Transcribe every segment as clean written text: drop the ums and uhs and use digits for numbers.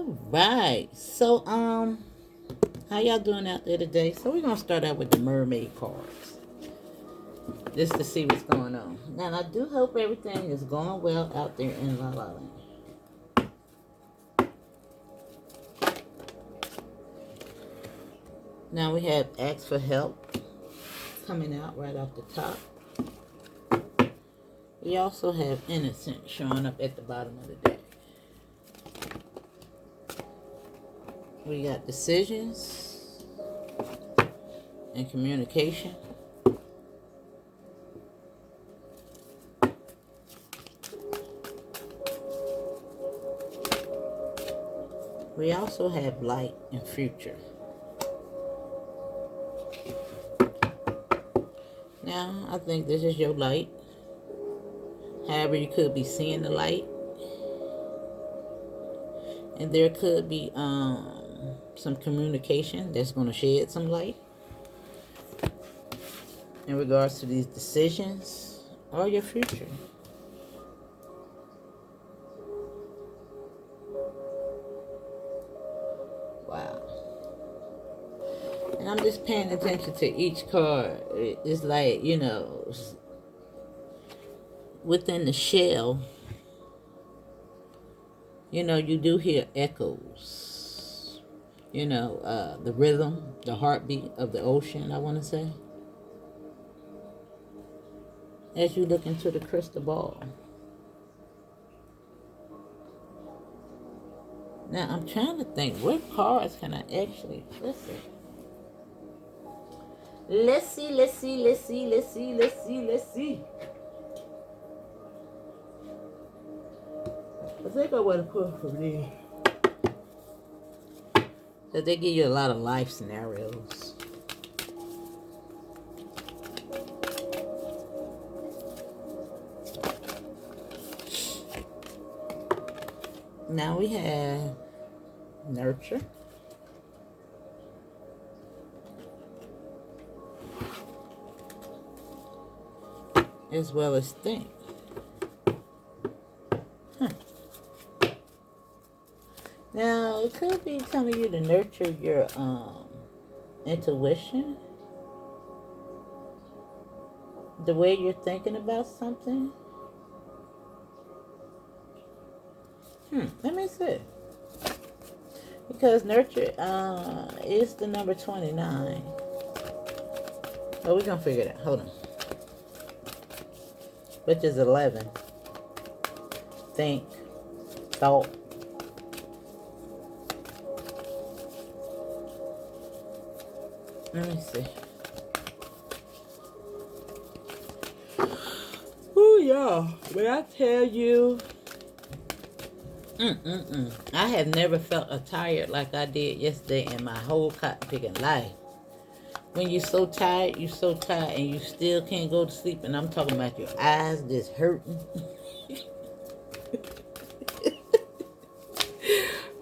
Right. So, how y'all doing out there today? So we're gonna start out with the mermaid cards, just to see what's going on. Now, I do hope everything is going well out there in La La Land. Now we have ask for help coming out right off the top. We also have innocent showing up at the bottom of the deck. We got decisions and communication. We also have light and future. Now, I think this is your light. However, you could be seeing the light. And there could be some communication that's going to shed some light in regards to these decisions or your future. Wow. And I'm just paying attention to each card. It's like, within the shell, you do hear echoes. The rhythm, the heartbeat of the ocean, I want to say. As you look into the crystal ball. Now, I'm trying to think, what cards can I actually, let's see. I think I want to put from these. So they give you a lot of life scenarios. Now we have nurture. As well as think. Now, it could be telling you to nurture your intuition. The way you're thinking about something. Let me see. Because nurture is the number 29. Oh, we're going to figure it out. Hold on. Which is 11. Think. Thought. Let me see. Oh, yeah. When I tell you, I have never felt tired like I did yesterday in my whole cotton picking life. When you're so tired, and you still can't go to sleep, and I'm talking about your eyes just hurting.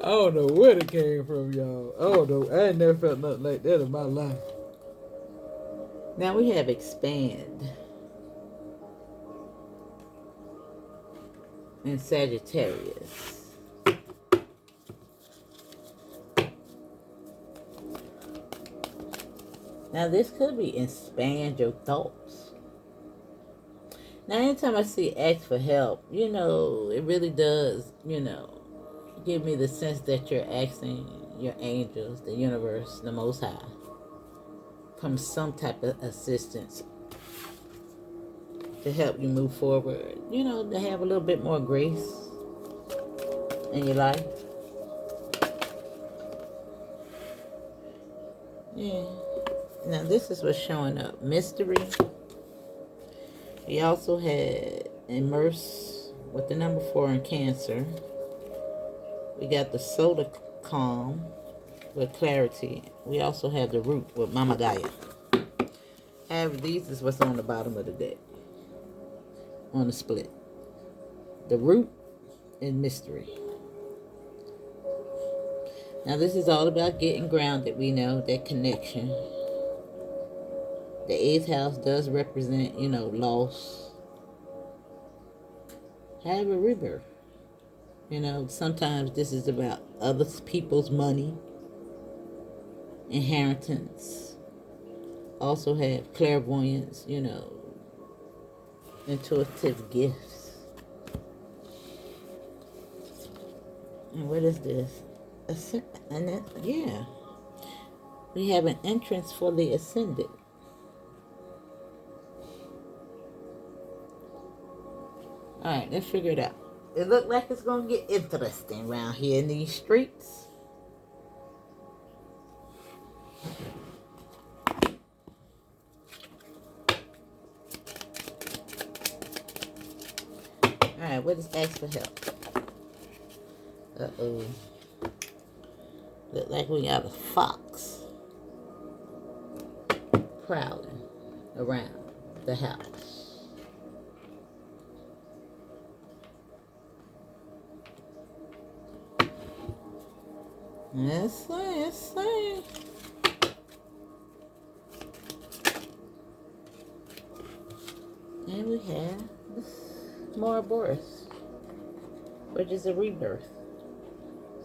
I don't know where it came from, y'all. I don't know. I ain't never felt nothing like that in my life. Now we have expand. And Sagittarius. Now this could be expand your thoughts. Now anytime I see ask for help, it really does, give me the sense that you're asking your angels, the universe, the Most High, for some type of assistance to help you move forward. To have a little bit more grace in your life. Yeah. Now this is what's showing up. Mystery. We also had immerse with the number 4 in Cancer. We got the solar calm with clarity. We also have the root with Mama Gaia. However, these is what's on the bottom of the deck. On the split. The root and mystery. Now this is all about getting grounded. We know that connection. The 8th house does represent, loss. However, rebirth. You know, sometimes this is about other people's money, inheritance. Also have clairvoyance, you know, intuitive gifts. And what is this? Yeah. We have an entrance for the ascendant. Alright, let's figure it out. It look like it's gonna get interesting around here in these streets. Alright, what is ask for help? Uh-oh. Look like we got a fox prowling around the house. Yes, sir, yes, sir. And we have more Boris, which is a rebirth.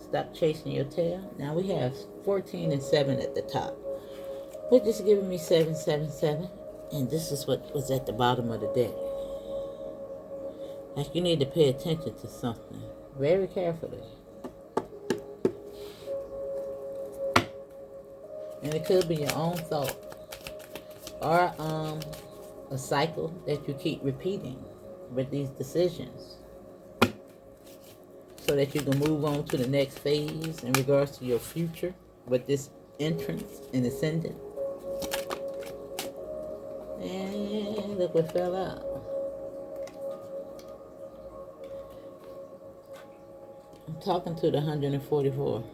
Stop chasing your tail. Now we have 14 and 7 at the top, which is giving me 777. And this is what was at the bottom of the deck. Like you need to pay attention to something very carefully. And it could be your own thought or a cycle that you keep repeating with these decisions so that you can move on to the next phase in regards to your future with this entrance and ascendant. And look what fell out. I'm talking to the 144.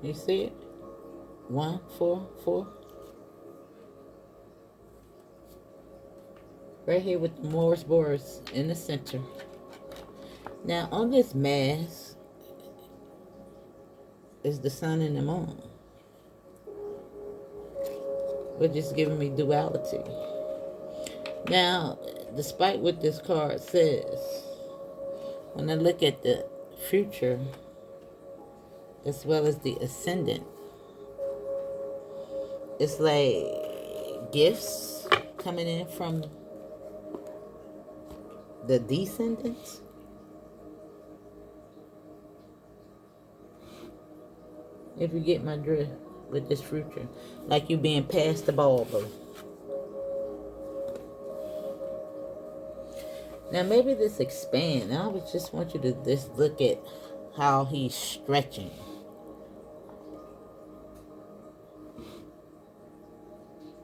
You see it? 144. Right here with the Morris Boris in the center. Now on this mask is the sun and the moon, which is giving me duality. Now, despite what this card says, when I look at the future as well as the ascendant, it's like gifts coming in from the descendants. If you get my drift with this future, like you being passed the ball, bro. Now maybe this expand. I would just want you to just look at how he's stretching.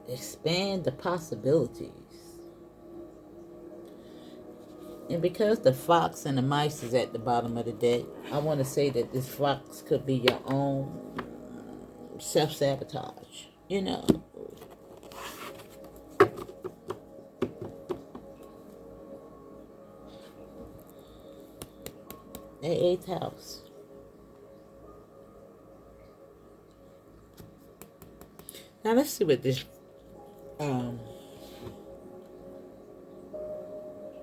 Expand the possibilities. And because the fox and the mice is at the bottom of the deck, I want to say that this fox could be your own self-sabotage. You know. The 8th house. Now let's see what this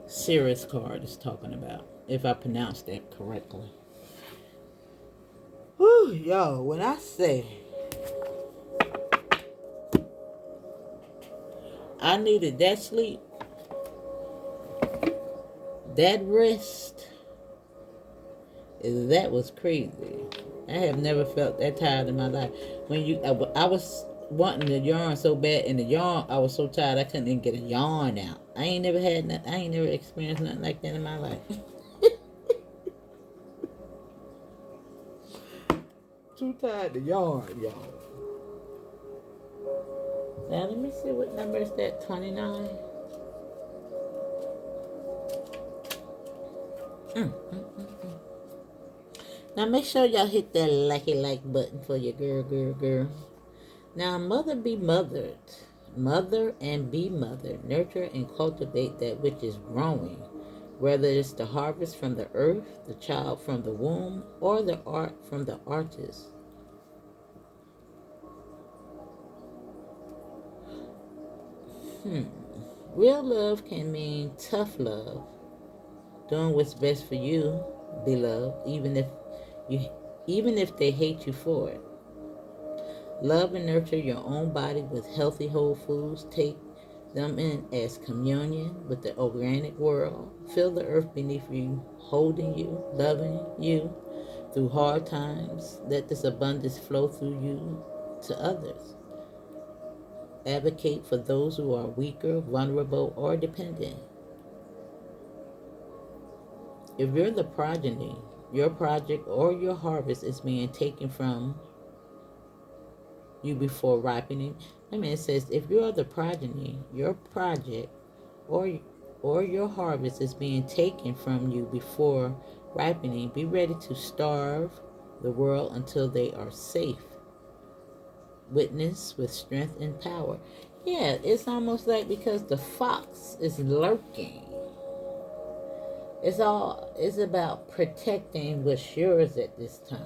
Cirrus card is talking about, if I pronounced that correctly. Whew, yo, when I say I needed that sleep, that rest, that was crazy. I have never felt that tired in my life. When I was wanting to yawn so bad, and the yawn, I was so tired I couldn't even get a yawn out. I ain't never experienced nothing like that in my life. Too tired to yawn, y'all. Now let me see what number is that. 29. Now make sure y'all hit that like button for your girl. Now mother be mothered. Mother and be mothered. Nurture and cultivate that which is growing. Whether it's the harvest from the earth, the child from the womb, or the art from the artist. Real love can mean tough love, doing what's best for you, beloved, you even if they hate you for it. Love and nurture your own body with healthy whole foods. Take them in as communion with the organic world. Feel the earth beneath you, holding you, loving you through hard times. Let this abundance flow through you to others. Advocate for those who are weaker, vulnerable, or dependent. If you're the progeny, your project or your harvest is being taken from you before ripening. I mean, it says if you are the progeny, your project or your harvest is being taken from you before ripening. Be ready to starve the world until they are safe. Witness with strength and power. Yeah, it's almost like because the fox is lurking. It's about protecting what's yours at this time.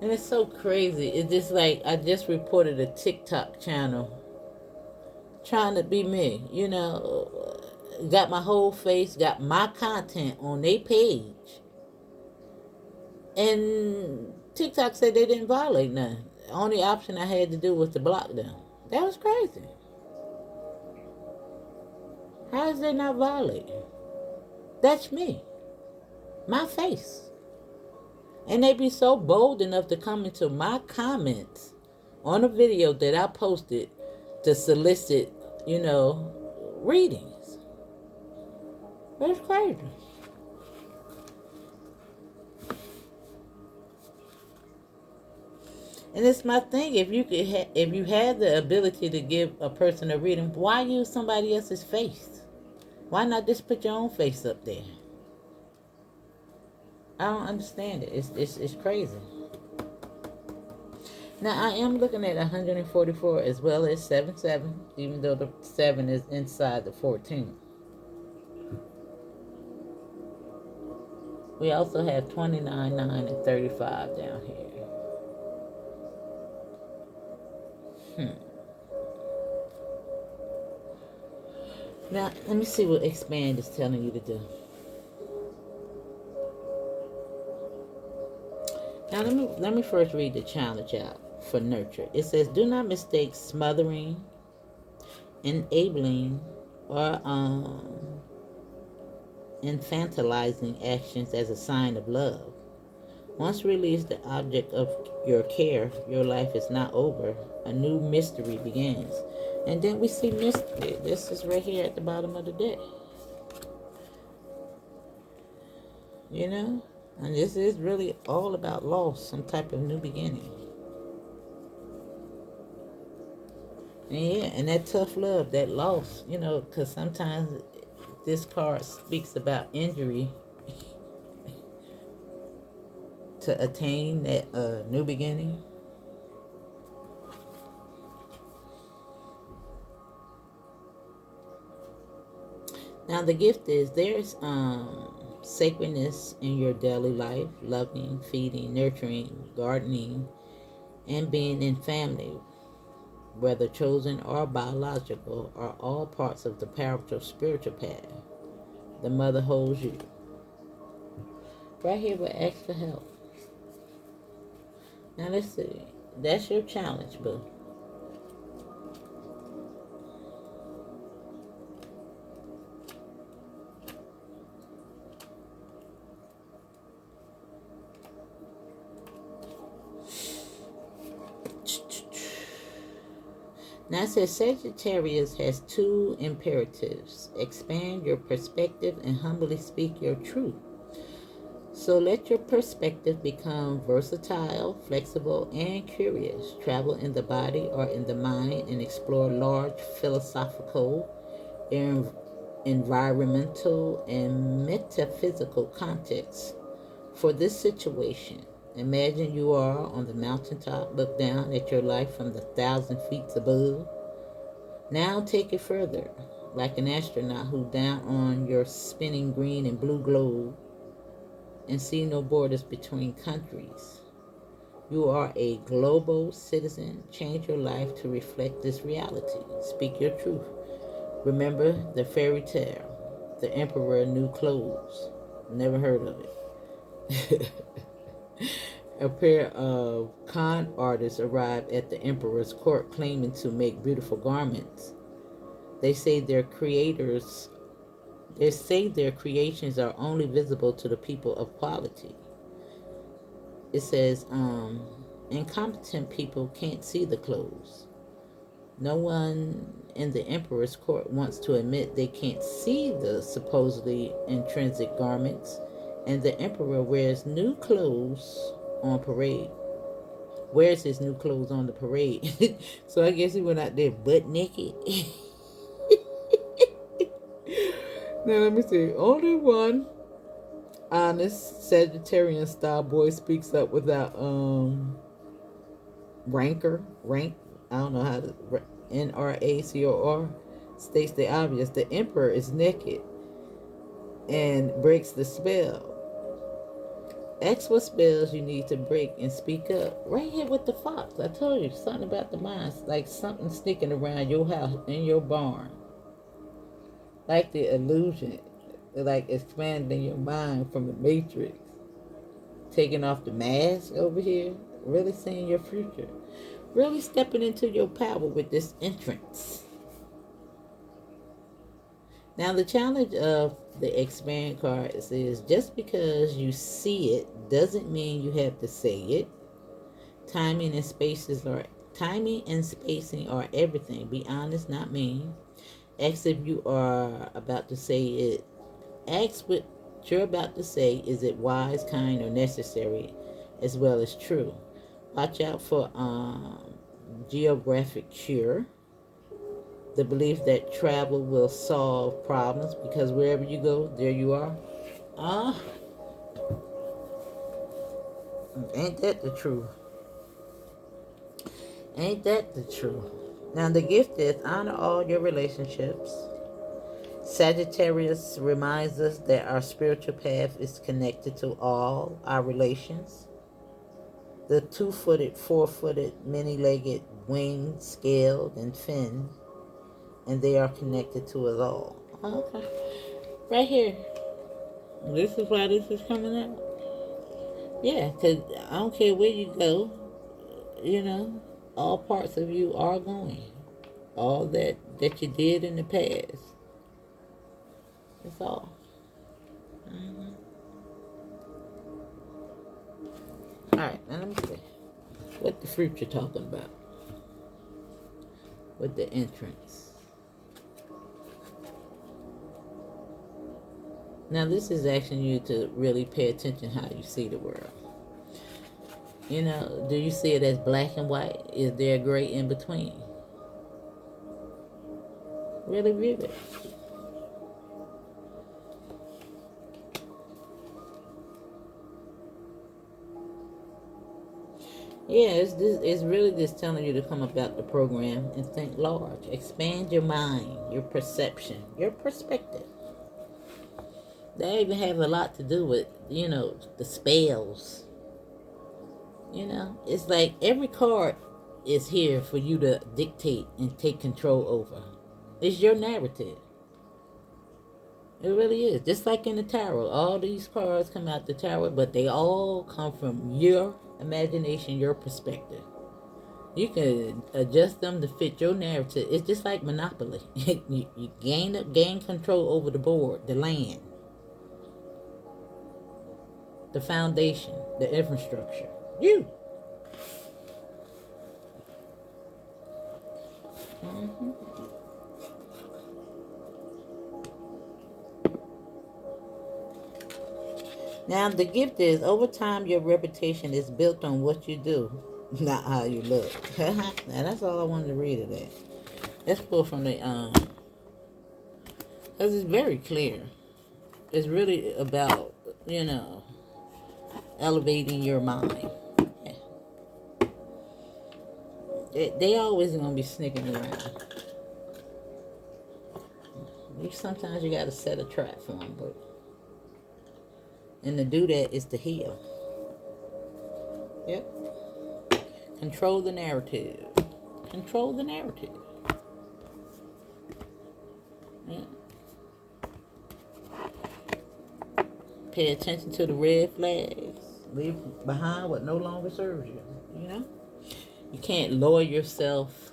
And it's so crazy. It's just like I just reported a TikTok channel trying to be me, got my whole face, got my content on their page. And TikTok said they didn't violate nothing. The only option I had to do was to block them. That was crazy. How is they not violating? That's me. My face. And they be so bold enough to come into my comments on a video that I posted to solicit, readings. That's crazy. And it's my thing. If you had the ability to give a person a reading, why use somebody else's face? Why not just put your own face up there? I don't understand it. It's crazy. Now I am looking at 144 as well as 77, even though the 7 is inside the 14. We also have 29, 9, and 35 down here. Now, let me see what expand is telling you to do. Now, let me first read the challenge out for nurture. It says, do not mistake smothering, enabling, or infantilizing actions as a sign of love. Once released the object of your care, your life is not over. A new mystery begins. And then we see mystery. This is right here at the bottom of the deck. And this is really all about loss, some type of new beginning. And yeah, and that tough love, that loss, because sometimes this card speaks about injury to attain that new beginning. Now the gift is there's sacredness in your daily life, loving, feeding, nurturing, gardening, and being in family, whether chosen or biological, are all parts of the powerful spiritual path. The mother holds you. Right here, we ask for help. Now let's see. That's your challenge, boo. Now it says Sagittarius has 2 imperatives. Expand your perspective and humbly speak your truth. So let your perspective become versatile, flexible, and curious. Travel in the body or in the mind and explore large philosophical, environmental, and metaphysical contexts for this situation. Imagine you are on the mountaintop, look down at your life from the 1,000 feet above. Now take it further, like an astronaut who down on your spinning green and blue globe and see no borders between countries. You are a global citizen. Change your life to reflect this reality. Speak your truth. Remember the fairy tale, the emperor new clothes. Never heard of it. A pair of con artists arrived at the emperor's court claiming to make beautiful garments. They say their creators they say their creations are only visible to the people of quality. It says, incompetent people can't see the clothes. No one in the emperor's court wants to admit they can't see the supposedly intrinsic garments, and the emperor wears new clothes on parade. Wears his new clothes on the parade. So I guess he went out there butt naked. Now let me see. Only one honest Sagittarian style boy speaks up without rank. I don't know how to NRACOR states the obvious. The emperor is naked and breaks the spell. Ask what spells you need to break and speak up. Right here with the fox. I told you something about the mind, like something sneaking around your house in your barn. Like the illusion, like expanding your mind from the matrix. Taking off the mask over here. Really seeing your future. Really stepping into your power with this entrance. Now the challenge of the expand cards is just because you see it doesn't mean you have to say it. Timing and spacing are everything. Be honest, not mean. Ask if you are about to say it. Ask what you're about to say. Is it wise, kind, or necessary, as well as true? Watch out for geographic cure. The belief that travel will solve problems because wherever you go, there you are. Ah, ain't that the truth? Ain't that the truth? Now the gift is honor all your relationships. Sagittarius reminds us that our spiritual path is connected to all our relations. The two-footed, four-footed, many-legged, winged, scaled, and finned, and they are connected to us all. Okay. Right here. This is why this is coming out. Yeah, because I don't care where you go, all parts of you are going. All that you did in the past. That's all. All right, now let me see. What the fruit you're talking about with the entrance. Now this is asking you to really pay attention how you see the world. Do you see it as black and white? Is there a gray in between? Really view it. Yeah, it's really just telling you to come about the program and think large. Expand your mind, your perception, your perspective. They even have a lot to do with, the spells. It's like every card is here for you to dictate and take control over. It's your narrative. It really is. Just like in the tarot, all these cards come out the tarot, but they all come from your imagination, your perspective. You can adjust them to fit your narrative. It's just like Monopoly. you gain control over the board, the land, the foundation, the infrastructure. You. Mm-hmm. Now the gift is over time your reputation is built on what you do, not how you look. Now that's all I wanted to read today. Let's pull from the because it's very clear. It's really about elevating your mind. They always gonna be sneaking around. Sometimes you gotta set a trap for them, and to do that is to heal. Yep. Control the narrative. Control the narrative. Pay attention to the red flags. Leave behind what no longer serves you. You know? You can't lower yourself,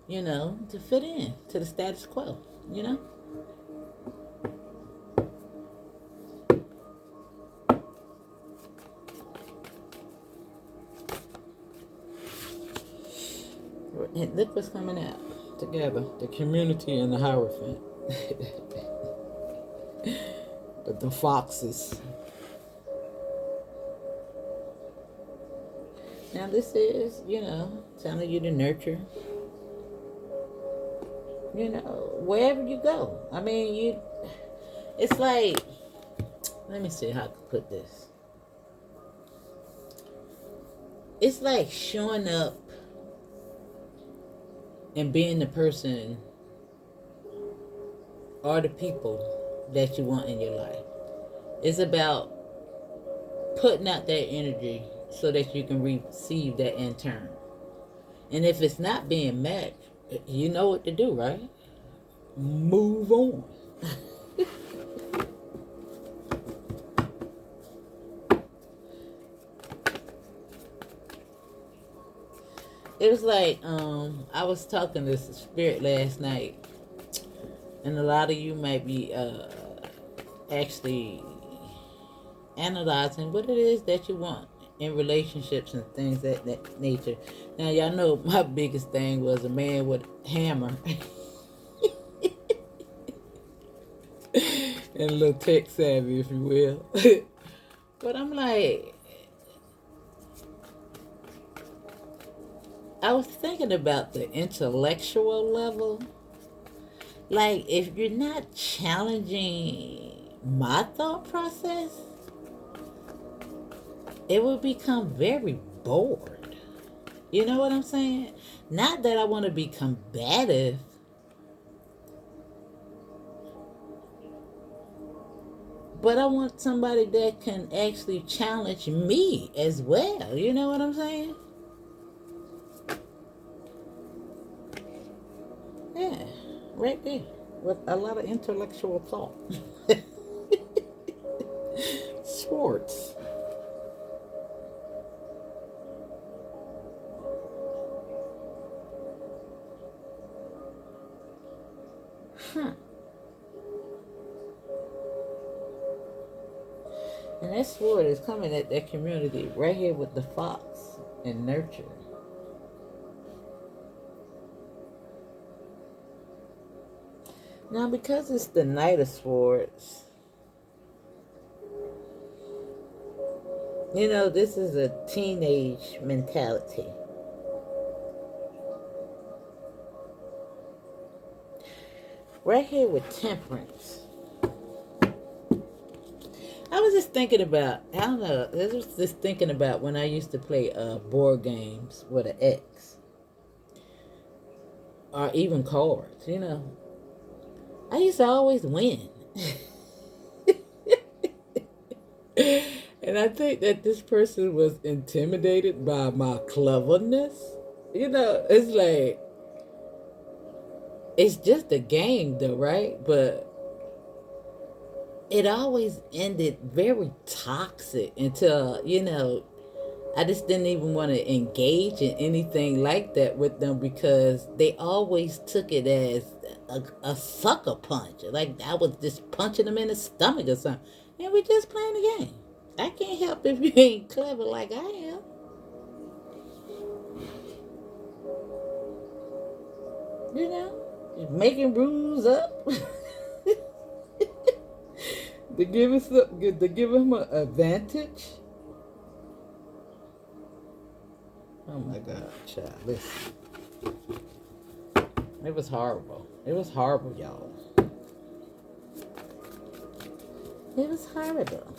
you know, to fit in to the status quo, you know? And look what's coming out together. The community and the Hierophant. the foxes. Now this is, you know, telling you to nurture. You know, wherever you go. I mean, it's like, let me see how I can put this. It's like showing up and being the person or the people that you want in your life. It's about putting out that energy so that you can receive that in turn. And if it's not being met, you know what to do, right? Move on. It was like, I was talking to Spirit last night, and a lot of you might be actually analyzing what it is that you want in relationships and things of that nature. Now, y'all know my biggest thing was a man with a hammer and a little tech savvy, if you will. But I'm like, I was thinking about the intellectual level. Like, if you're not challenging my thought process, it will become very bored. You know what I'm saying? Not that I want to be combative, but I want somebody that can actually challenge me as well. You know what I'm saying? Yeah, right there. With a lot of intellectual thought. Sports. Huh. And that sword is coming at that community right here with the fox and nurture. Now, because it's the Knight of Swords, you know, this is a teenage mentality. Right here with Temperance. I was just thinking about, I don't know, I was just thinking about when I used to play board games with an X. Or even cards, you know. I used to always win. And I think that this person was intimidated by my cleverness. You know, it's like, it's just a game though, right? But it always ended very toxic until, you know, I just didn't even want to engage in anything like that with them because they always took it as a sucker punch. Like I was just punching them in the stomach or something. And we're just playing the game. I can't help if you ain't clever like I am. You know? Just making rules up. to give him an advantage. Oh my God, child, listen. It was horrible. It was horrible, y'all. It was horrible.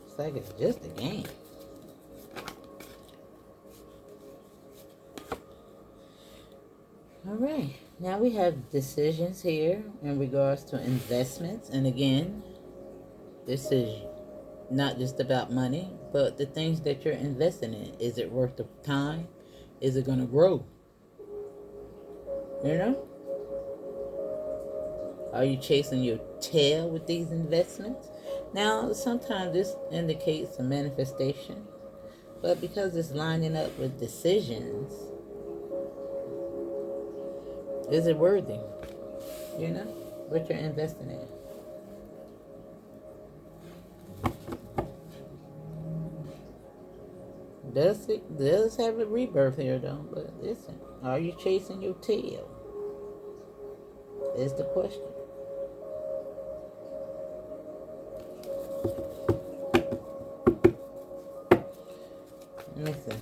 It's like it's just a game. All right. Now we have decisions here in regards to investments. And again, this is not just about money, but the things that you're investing in. Is it worth the time? Is it going to grow? You know? Are you chasing your tail with these investments? Now, sometimes this indicates a manifestation, but because it's lining up with decisions, is it worthy? You know? What you're investing in. Does have a rebirth here though, but listen, are you chasing your tail? Is the question. Listen.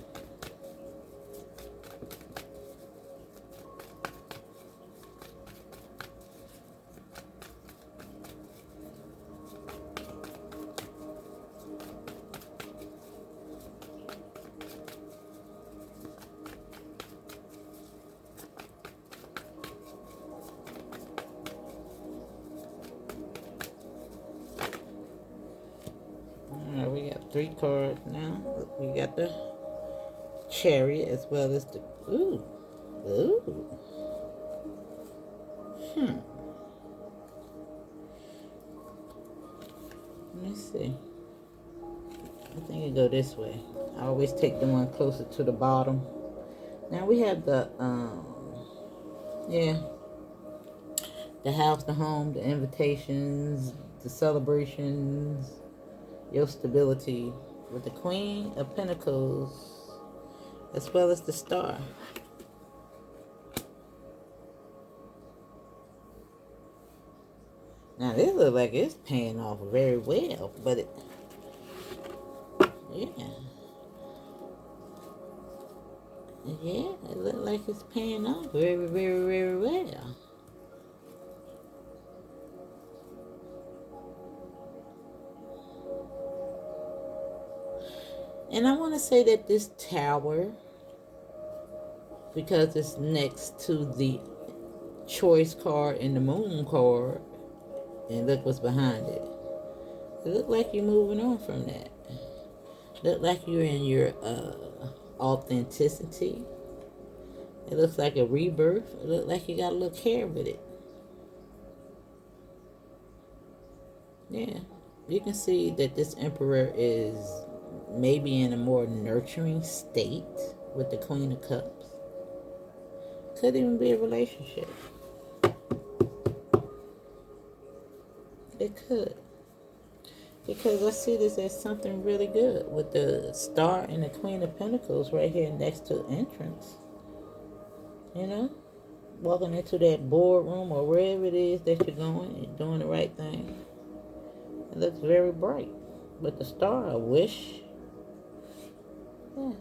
Alright, we got 3 cards now. We got the Chariot as well as the ooh. Ooh. Let me see. I think it go this way. I always take the one closer to the bottom. Now we have the yeah, the house, the home, the invitations, the celebrations, your stability with the Queen of Pentacles as well as the Star. Now this looks like it's paying off very well, but yeah. Yeah, it looks like it's paying off very, very, very well. And I want to say that this tower, because it's next to the choice card and the moon card, and look what's behind it. It looks like you're moving on from that. Look like you're in your authenticity. It looks like a rebirth. It looks like you got a little care with it. Yeah. You can see that this Emperor is maybe in a more nurturing state with the Queen of Cups. Could even be a relationship. It could. Because I see this as something really good with the Star and the Queen of Pentacles right here next to the entrance. You know? Walking into that boardroom or wherever it is that you're going, you're doing the right thing. It looks very bright. But the Star, I wish. Yeah.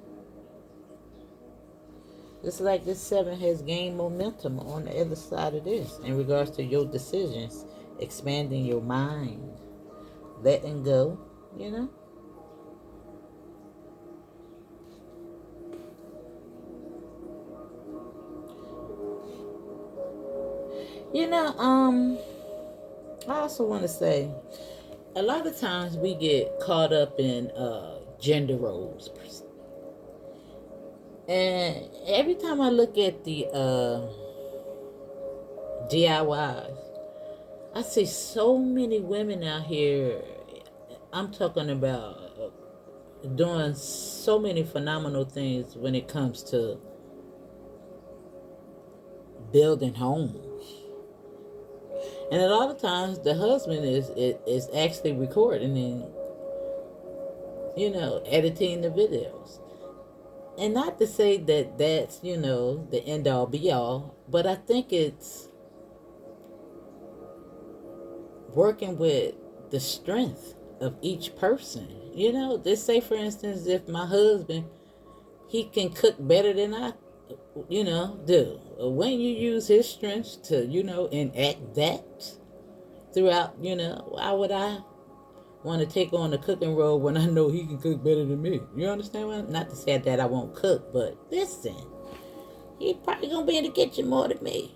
It's like this 7 has gained momentum on the other side of this in regards to your decisions, expanding your mind, letting go, you know? You know, I also want to say, a lot of times we get caught up in gender roles. And every time I look at the DIYs, I see so many women out here. I'm talking about doing so many phenomenal things when it comes to building homes. And a lot of times the husband is actually recording and, you know, editing the videos. And not to say that that's, you know, the end all be all, but I think it's working with the strength of each person. You know, just say for instance, if my husband, he can cook better than I, you know, do. When you use his strength to, you know, enact that throughout, you know, why would I want to take on the cooking role when I know he can cook better than me? You understand what I'm, not to say that I won't cook, but listen, he probably gonna be in the kitchen more than me.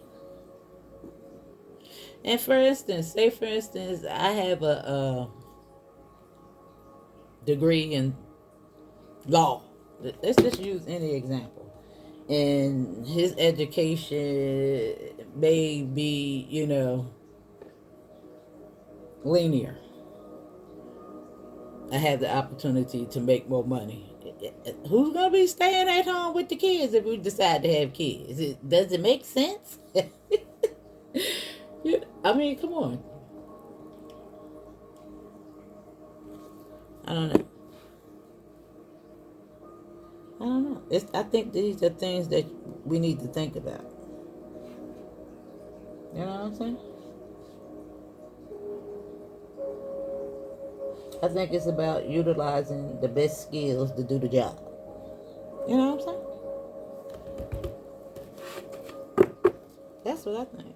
And for instance, say for instance, I have degree in law. Let's just use any example. And his education may be, linear. I have the opportunity to make more money. Who's gonna be staying at home with the kids if we decide to have kids? Does it make sense? I mean, come on. I don't know. I don't know. I think these are things that we need to think about. You know what I'm saying? I think it's about utilizing the best skills to do the job. You know what I'm saying? That's what I think.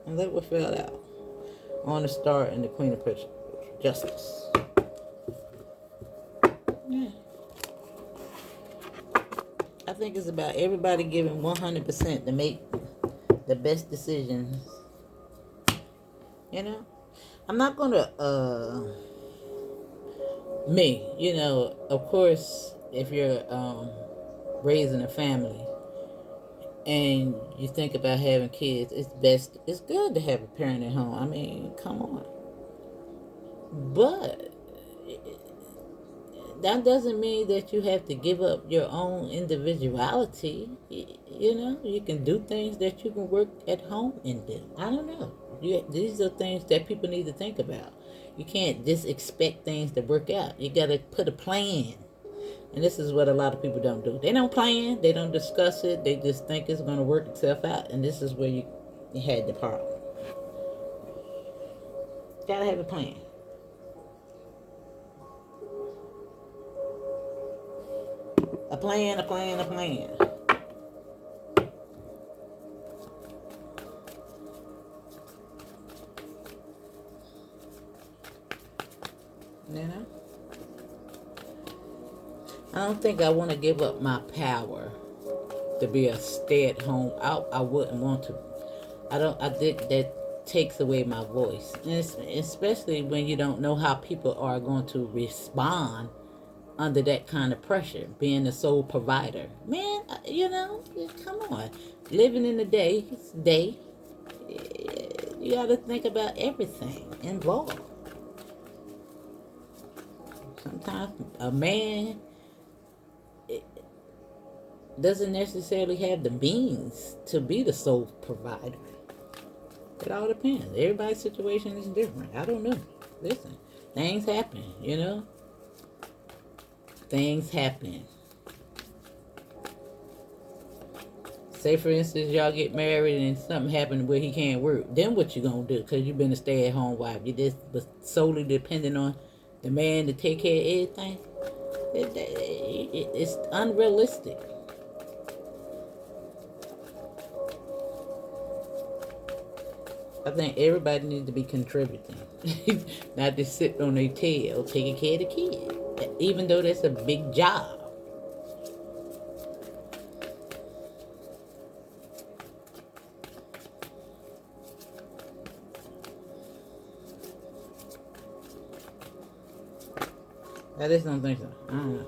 And look what fell out on the Star and the Queen of Pentacles. Justice. Yeah. I think it's about everybody giving 100% to make the best decisions. I'm not gonna of course, if you're raising a family and you think about having kids, it's good to have a parent at home. I mean, come on. But that doesn't mean that you have to give up your own individuality. You can do things that you can work at home and do. I don't know. These are things that people need to think about. You can't just expect things to work out. You got to put a plan. And this is what a lot of people don't do. They don't plan. They don't discuss it. They just think it's going to work itself out. And this is where you had the problem. Got to have a plan. A plan. I don't think I want to give up my power to be a stay-at-home. I wouldn't want to. I think that takes away my voice, and especially when you don't know how people are going to respond under that kind of pressure. Being the sole provider, man, come on, living in the day, you got to think about everything involved. Sometimes a man doesn't necessarily have the means to be the sole provider. It all depends. Everybody's situation is different. I don't know. Listen, things happen, Things happen. Say, for instance, y'all get married and something happened where he can't work. Then what you gonna do? Because you've been a stay-at-home wife. You just was solely dependent on the man to take care of everything. It's unrealistic. I think everybody needs to be contributing. Not just sitting on their tail taking care of the kid. Even though that's a big job. I just don't think so. I don't know.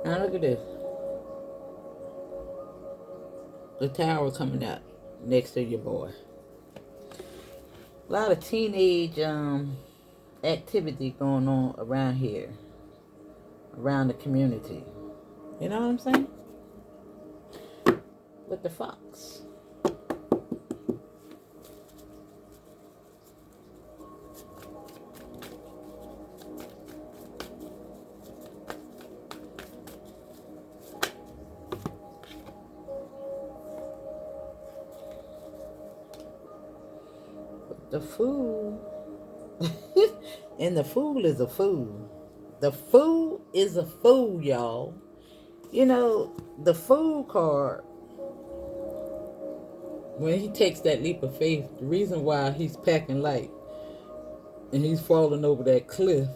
Now look at this. The tower coming out next to your boy. A lot of teenage activity going on around here. Around the community. You know what I'm saying? With the fox. The fool. And the fool is a fool. The fool is a fool, y'all. The fool card, when he takes that leap of faith, the reason why he's packing light and he's falling over that cliff,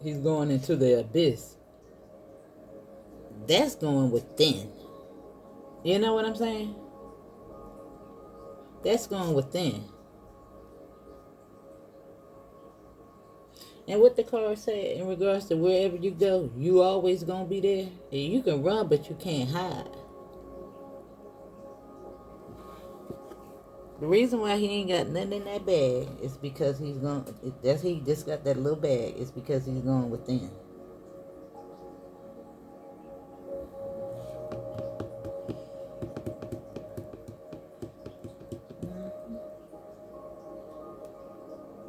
he's going into the abyss. That's going within. You know what I'm saying? That's going within. And what the card said in regards to wherever you go, you always gonna be there. And you can run, but you can't hide. The reason why he ain't got nothing in that bag is because he's going. That's he just got that little bag. It's because he's going within.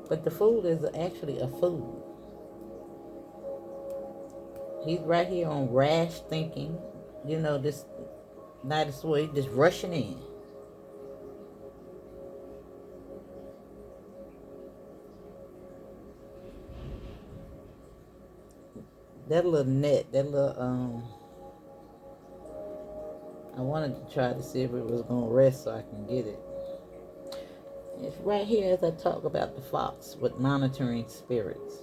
But the food is actually a food. He's right here on rash thinking. You know, this night of sway, just rushing in. That little net, that little I wanted to try to see if it was gonna rest so I can get it. It's right here as I talk about the fox with monitoring spirits.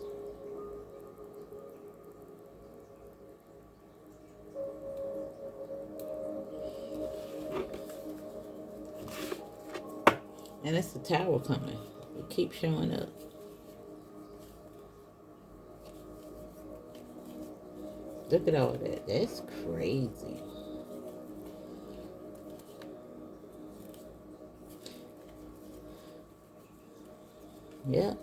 And it's the tower coming. It keeps showing up. Look at all that. That's crazy. Yeah.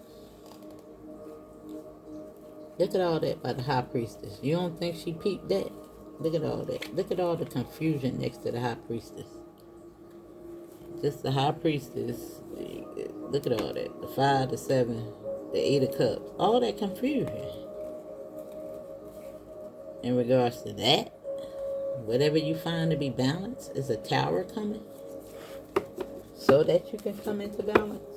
Look at all that by the high priestess. You don't think she peeped that? Look at all that. Look at all the confusion next to the high priestess. Just the high priestess. Look at all that. The 5, the 7, the 8 of cups. All that confusion. In regards to that, whatever you find to be balanced is a tower coming. So that you can come into balance.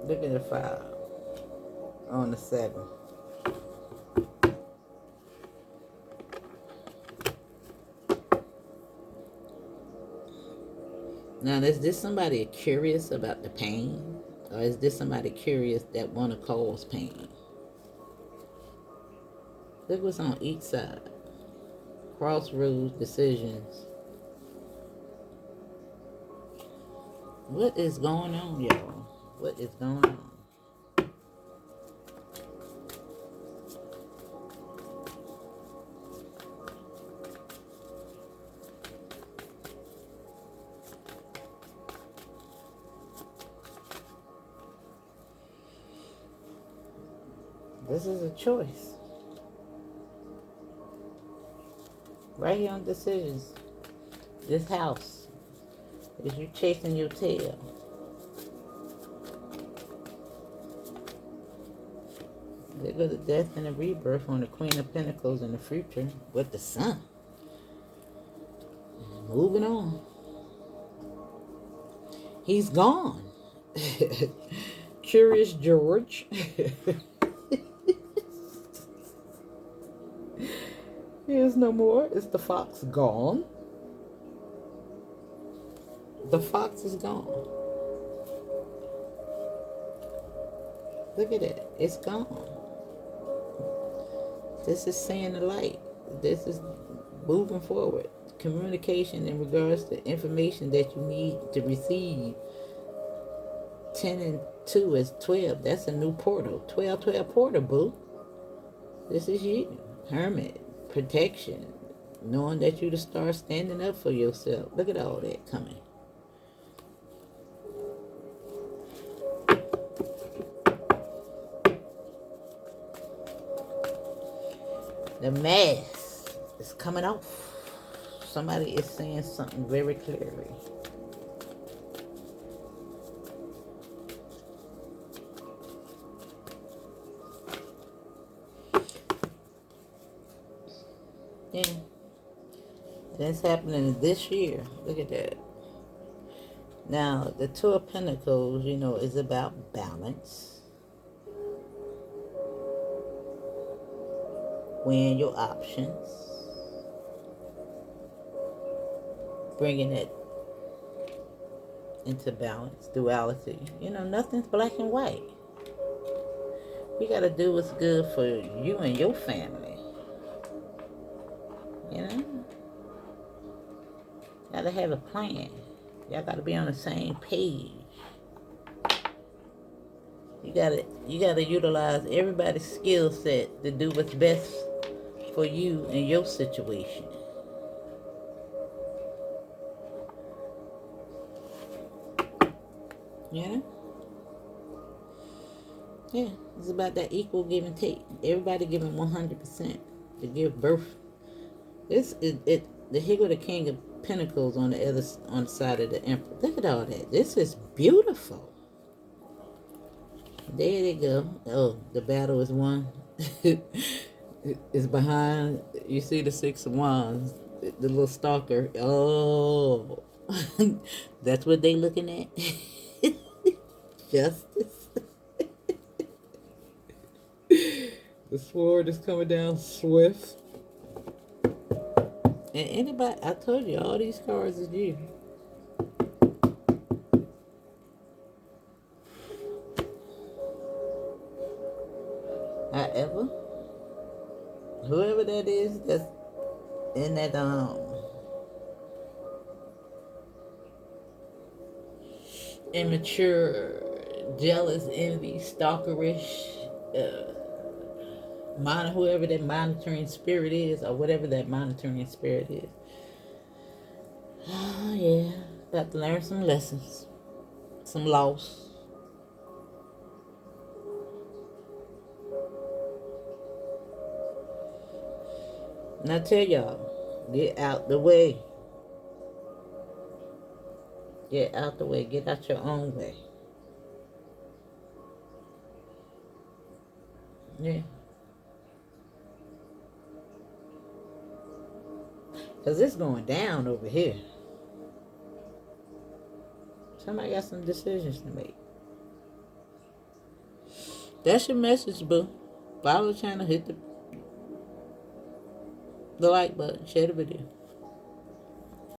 Look at the 5 on the 7. Now, is this somebody curious about the pain? Or is this somebody curious that want to cause pain? Look what's on each side. Crossroads, decisions. What is going on, y'all? What is going on? This is a choice. Right here on decisions. This house is you chasing your tail. There goes the death and the rebirth on the Queen of Pentacles in the future with the sun. Moving on. He's gone. Curious George. Here's no more. Is the fox gone? The fox is gone. Look at it. It's gone. This is seeing the light. This is moving forward. Communication in regards to information that you need to receive. 10 and 2 is 12. That's a new portal. 12 portal, boo. This is you. Hermit. Protection. Knowing that you to start standing up for yourself. Look at all that coming. The mask is coming off. Somebody is saying something very clearly. Yeah. That's happening this year. Look at that. Now, the 2 of Pentacles, you know, is about balance. Weighing your options. bringing it into balance, duality. You know, nothing's black and white. We got to do what's good for you and your family. You know? Got to have a plan. Y'all got to be on the same page. You gotta utilize everybody's skill set to do what's best for you and your situation. Yeah? Yeah, it's about that equal give and take. Everybody giving 100% to give birth. This is it. The here go the King of Pentacles on the side of the Emperor. Look at all that. This is beautiful. There they go. Oh, the battle is won. It's behind. You see the Six of Wands, the little stalker. Oh, that's what they looking at. Justice. The sword is coming down swift. And anybody, I told you, all these cards is you. However, whoever that is that's in that immature, jealous, envy, stalkerish, whoever that monitoring spirit is, or whatever that monitoring spirit is. Oh yeah, got to learn some lessons, some loss. And I tell y'all, get out the way. Get out the way. Get out your own way. Yeah. Because it's going down over here. Somebody got some decisions to make. That's your message, boo. Follow the channel, hit the like button, share the video.